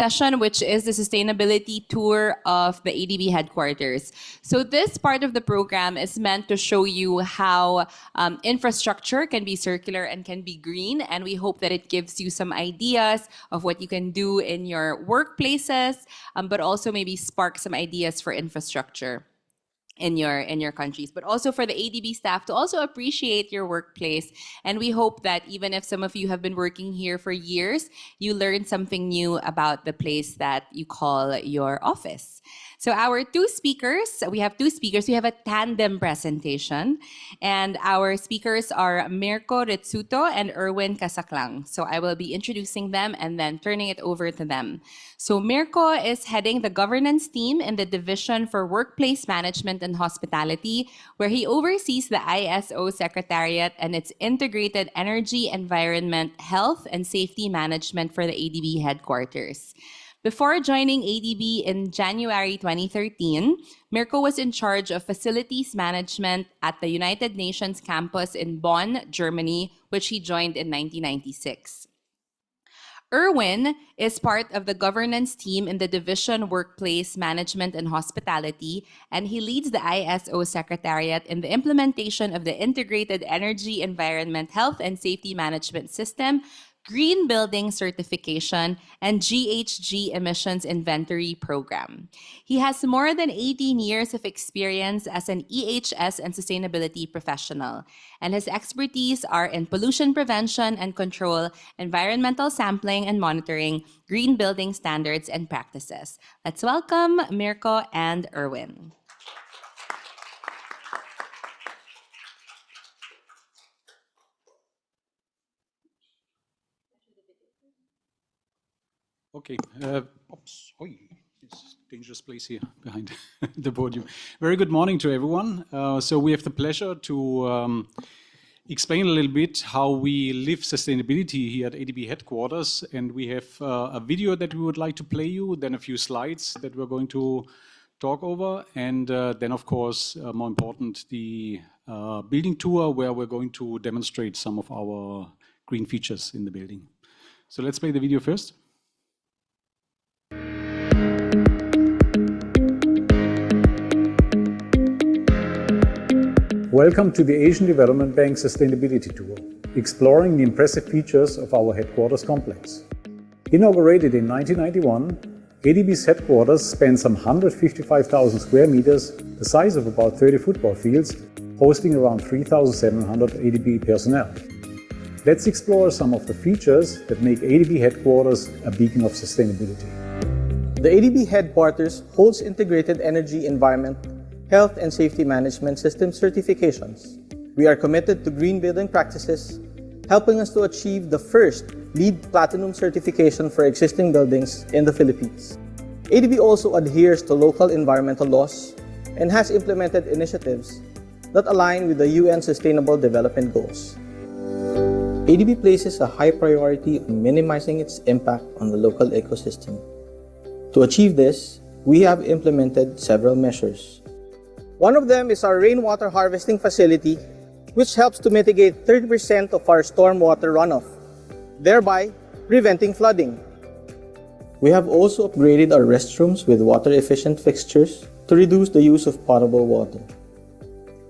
session, which is the sustainability tour of the ADB headquarters. So this part of the program is meant to show you how infrastructure can be circular and can be green, and we hope that it gives you some ideas of what you can do in your workplaces, but also maybe spark some ideas for infrastructure in your countries, but also for the ADB staff to also appreciate your workplace. And we hope that even if some of you have been working here for years, you learn something new about the place that you call your office. So our two speakers, we have a tandem presentation, and our speakers are Mirko Ritsuto and Erwin Casaclang. So I will be introducing them and then turning it over to them. So Mirko is heading the governance team in the Division for Workplace Management and Hospitality, where he oversees the ISO Secretariat and its integrated energy, environment, health, and safety management for the ADB headquarters. Before joining ADB in January 2013, Mirko was in charge of facilities management at the United Nations campus in Bonn, Germany, which he joined in 1996. Erwin is part of the governance team in the Division Workplace Management and Hospitality, and he leads the ISO Secretariat in the implementation of the Integrated Energy, Environment, Health, and Safety Management System, Green Building Certification, and GHG Emissions Inventory Program. He has more than 18 years of experience as an EHS and sustainability professional, and his expertise are in pollution prevention and control, environmental sampling and monitoring, green building standards and practices. Let's welcome Mirko and Erwin. Okay. Oops. Oi, it's a dangerous place here behind the podium. Very good morning to everyone. So we have the pleasure to explain a little bit how we live sustainability here at ADB headquarters. And we have a video that we would like to play you, then a few slides that we're going to talk over. And then, of course, more important, the building tour where we're going to demonstrate some of our green features in the building. So let's play the video first. Welcome to the Asian Development Bank Sustainability Tour, exploring the impressive features of our headquarters complex. Inaugurated in 1991, ADB's headquarters span some 155,000 square meters, the size of about 30 football fields, hosting around 3,700 ADB personnel. Let's explore some of the features that make ADB headquarters a beacon of sustainability. The ADB headquarters holds integrated energy, environment, health and safety management system certifications. We are committed to green building practices, helping us to achieve the first LEED Platinum certification for existing buildings in the Philippines. ADB also adheres to local environmental laws and has implemented initiatives that align with the UN Sustainable Development Goals. ADB places a high priority on minimizing its impact on the local ecosystem. To achieve this, we have implemented several measures. One of them is our rainwater harvesting facility, which helps to mitigate 30% of our stormwater runoff, thereby preventing flooding. We have also upgraded our restrooms with water-efficient fixtures to reduce the use of potable water.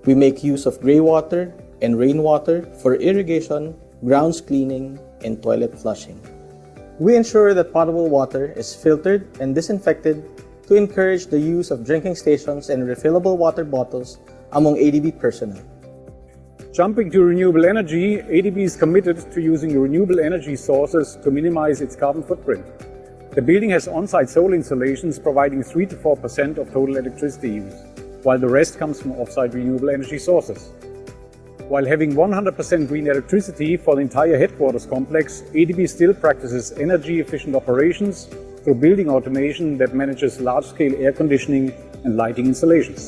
We make use of grey water and rainwater for irrigation, grounds cleaning, and toilet flushing. We ensure that potable water is filtered and disinfected to encourage the use of drinking stations and refillable water bottles among ADB personnel. Jumping to renewable energy, ADB is committed to using renewable energy sources to minimize its carbon footprint. The building has on-site solar installations providing 3 to 4% of total electricity use, while the rest comes from off-site renewable energy sources. While having 100% green electricity for the entire headquarters complex, ADB still practices energy-efficient operations through building automation that manages large-scale air conditioning and lighting installations.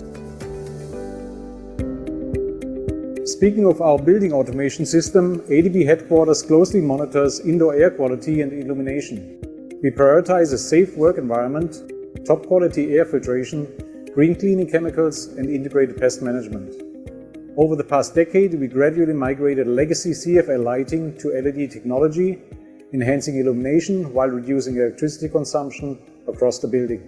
Speaking of our building automation system, ADB headquarters closely monitors indoor air quality and illumination. We prioritize a safe work environment, top-quality air filtration, green cleaning chemicals, and integrated pest management. Over the past decade, we gradually migrated legacy CFL lighting to LED technology enhancing illumination while reducing electricity consumption across the building.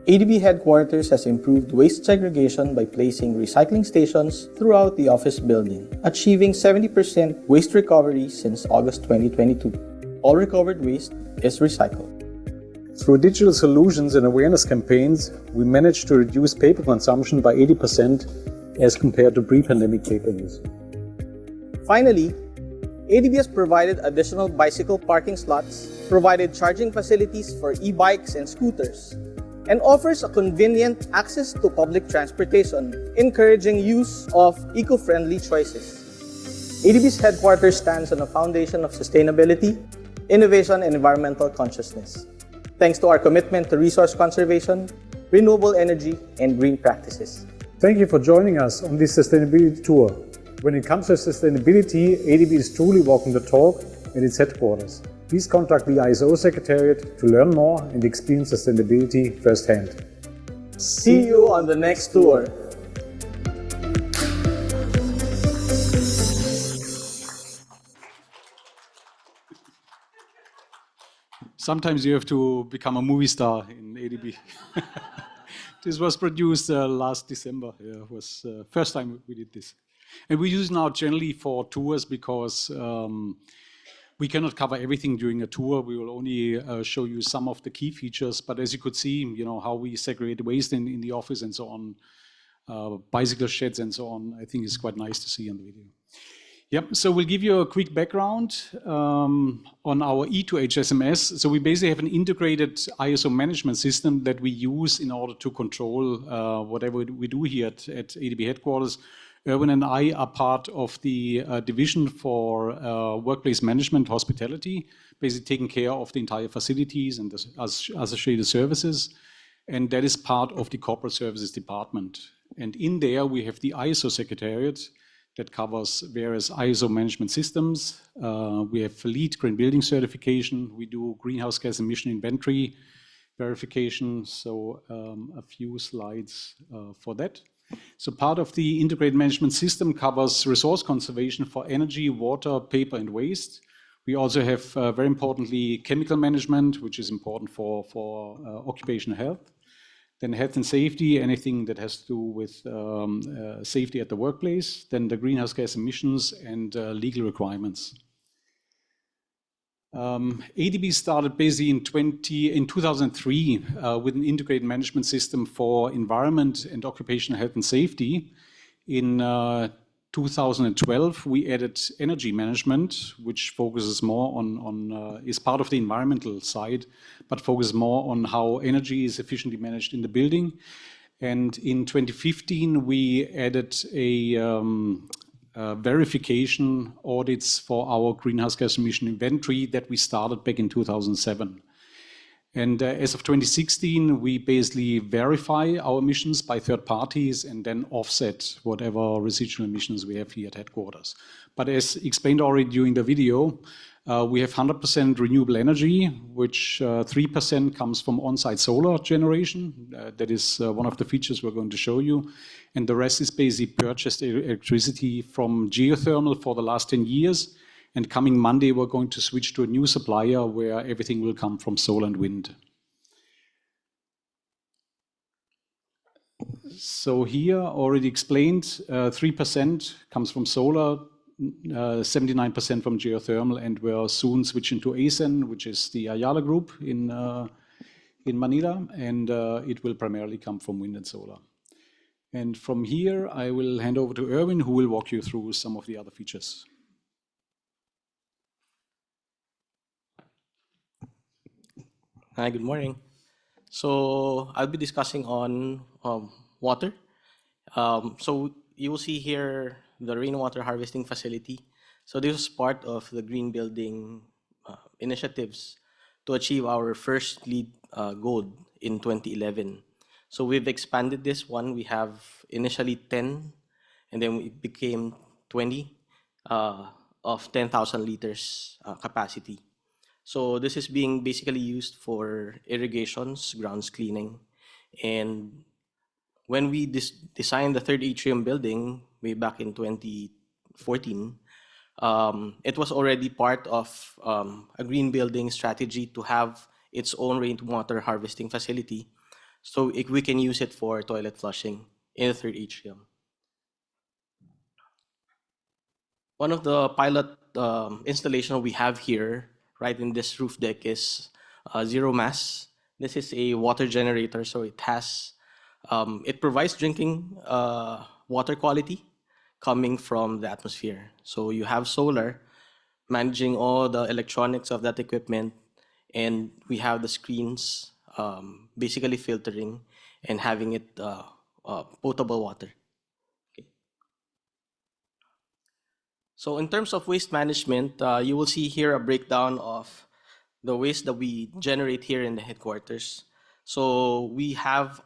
ADB headquarters has improved waste segregation by placing recycling stations throughout the office building, achieving 70% waste recovery since August 2022. All recovered waste is recycled. Through digital solutions and awareness campaigns, we managed to reduce paper consumption by 80% as compared to pre-pandemic paper use. Finally, ADB has provided additional bicycle parking slots, provided charging facilities for e-bikes and scooters, and offers a convenient access to public transportation, encouraging use of eco-friendly choices. ADB's headquarters stands on a foundation of sustainability, innovation, and environmental consciousness, thanks to our commitment to resource conservation, renewable energy, and green practices. Thank you for joining us on this sustainability tour. When it comes to sustainability, ADB is truly walking the talk at its headquarters. Please contact the ISO Secretariat to learn more and experience sustainability firsthand. See you on the next tour. Sometimes you have to become a movie star in ADB. This was produced last December. Yeah, it was first time we did this. And we use now generally for tours because we cannot cover everything during a tour. We will only show you some of the key features. But as you could see, you know, how we segregate waste in the office and so on, bicycle sheds and so on, I think is quite nice to see on the video. Yep, so we'll give you a quick background on our E2H So we basically have an integrated ISO management system that we use in order to control whatever we do here at ADB headquarters. Erwin and I are part of the division for workplace management hospitality, basically taking care of the entire facilities and associated services. And that is part of the corporate services department. And in there, we have the ISO Secretariat that covers various ISO management systems. We have LEED Green Building certification. We do greenhouse gas emission inventory verification. So a few slides for that. So part of the integrated management system covers resource conservation for energy, water, paper, and waste. We also have, very importantly, chemical management, which is important for occupational health. Then health and safety, anything that has to do with safety at the workplace. Then the greenhouse gas emissions and legal requirements. ADB started basically in 2003 with an integrated management system for environment and occupational health and safety. In 2012, we added energy management, which focuses more on is part of the environmental side, but focuses more on how energy is efficiently managed in the building. And in 2015, we added a verification audits for our greenhouse gas emission inventory that we started back in 2007. And as of 2016, we basically verify our emissions by third parties and then offset whatever residual emissions we have here at headquarters. But as explained already during the video, we have 100% renewable energy, which 3% comes from on-site solar generation. That is one of the features we're going to show you. And the rest is basically purchased electricity from geothermal for the last 10 years. And coming Monday, we're going to switch to a new supplier where everything will come from solar and wind. So here, already explained, 3% comes from solar, 79% from geothermal, and we're soon switching to ASEN, which is the Ayala Group in Manila, and it will primarily come from wind and solar. And from here, I will hand over to Erwin, who will walk you through some of the other features. Hi, good morning. So I'll be discussing on water. So you will see here the rainwater harvesting facility. So this is part of the green building initiatives to achieve our first LEED gold in 2011. So we've expanded this one. We have initially 10, and then it became 20 of 10,000 liters capacity. So this is being basically used for irrigations, grounds cleaning. And when we designed the third atrium building way back in 2014, It was already part of a green building strategy to have its own rainwater harvesting facility, so we can use it for toilet flushing in the third atrium. One of the pilot installation we have here, right in this roof deck, is zero mass. This is a water generator, so it provides drinking water quality coming from the atmosphere. So you have solar managing all the electronics of that equipment, and we have the screens basically filtering and having it potable water. So in terms of waste management, you will see here a breakdown of the waste that we generate here in the headquarters. So we have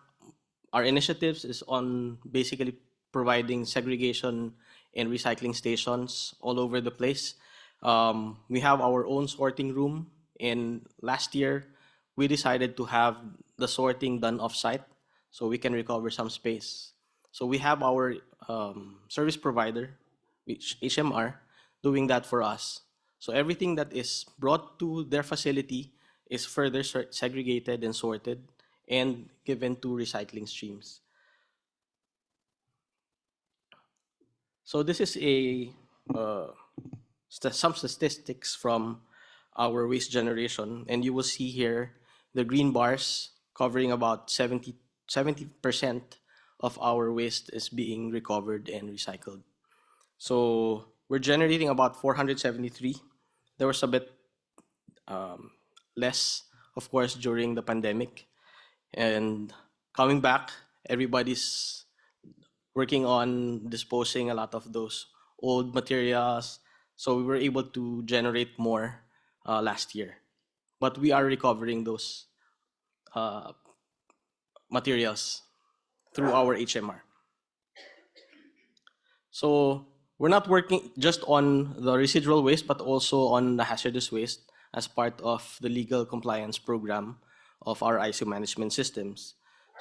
our initiatives is on basically providing segregation and recycling stations all over the place. We have our own sorting room, and last year we decided to have the sorting done off-site so we can recover some space. So we have our service provider, which HMR, doing that for us. So everything that is brought to their facility is further segregated and sorted and given to recycling streams. So this is some statistics from our waste generation, and you will see here the green bars covering about 70% of our waste is being recovered and recycled. So we're generating about 473. There was a bit less, of course, during the pandemic. And coming back, everybody's working on disposing a lot of those old materials. So we were able to generate more last year. But we are recovering those materials through our HMR. So we're not working just on the residual waste, but also on the hazardous waste as part of the legal compliance program of our ISO management systems.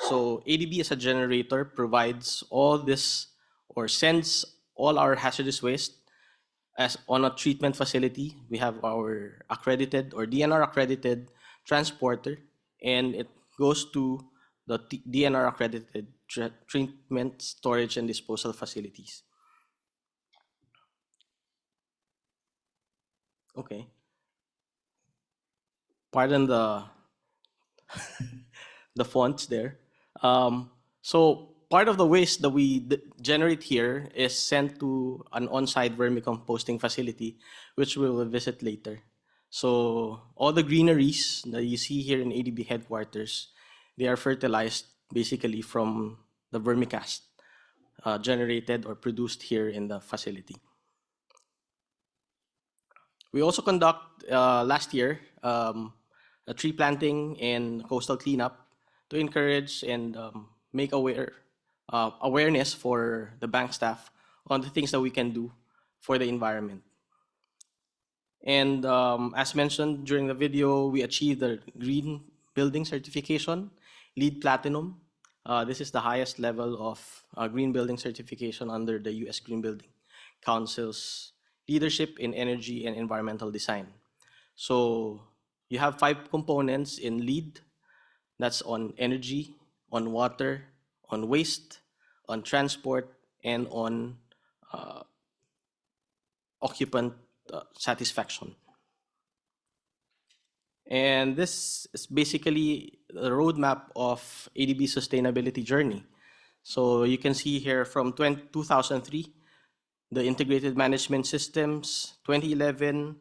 So ADB as a generator provides all this or sends all our hazardous waste as on a treatment facility. We have our accredited or DNR accredited transporter, and it goes to the DNR accredited treatment, storage, and disposal facilities. Okay. Pardon the the fonts there. So part of the waste that we generate here is sent to an on-site vermicomposting facility, which we will visit later. So all the greeneries that you see here in ADB headquarters, they are fertilized basically from the vermicast generated or produced here in the facility. We also conduct last year a tree planting and coastal cleanup to encourage and make awareness for the bank staff on the things that we can do for the environment. And as mentioned during the video, we achieved the Green Building Certification, LEED Platinum. This is the highest level of green building certification under the U.S. Green Building Council's leadership in energy and environmental design. So you have 5 components in LEED. That's on energy, on water, on waste, on transport, and on occupant satisfaction. And this is basically the roadmap of ADB sustainability journey. So you can see here from 2003, the integrated management systems, 2011,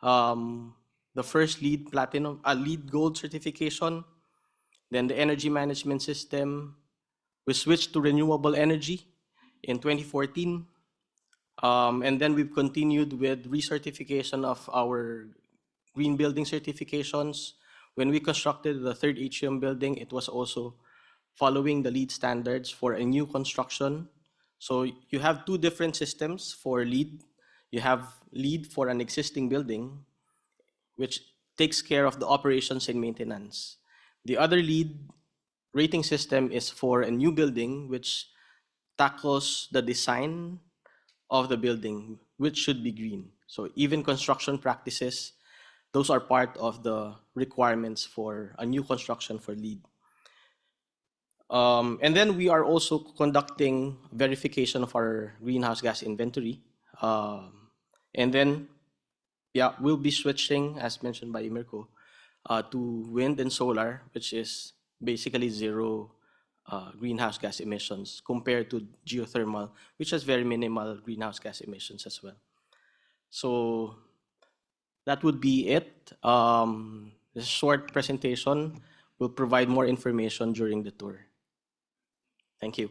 the first LEED Platinum, LEED Gold certification, then the energy management system. We switched to renewable energy in 2014, and then we've continued with recertification of our green building certifications. When we constructed the third atrium building, it was also following the LEED standards for a new construction. So you have 2 different systems for LEED. You have LEED for an existing building, which takes care of the operations and maintenance. The other LEED rating system is for a new building, which tackles the design of the building, which should be green. So even construction practices, those are part of the requirements for a new construction for LEED. And then we are also conducting verification of our greenhouse gas inventory. And then, yeah, we'll be switching, as mentioned by Mirko, to wind and solar, which is basically zero greenhouse gas emissions compared to geothermal, which has very minimal greenhouse gas emissions as well. So that would be it. This short presentation will provide more information during the tour. Thank you.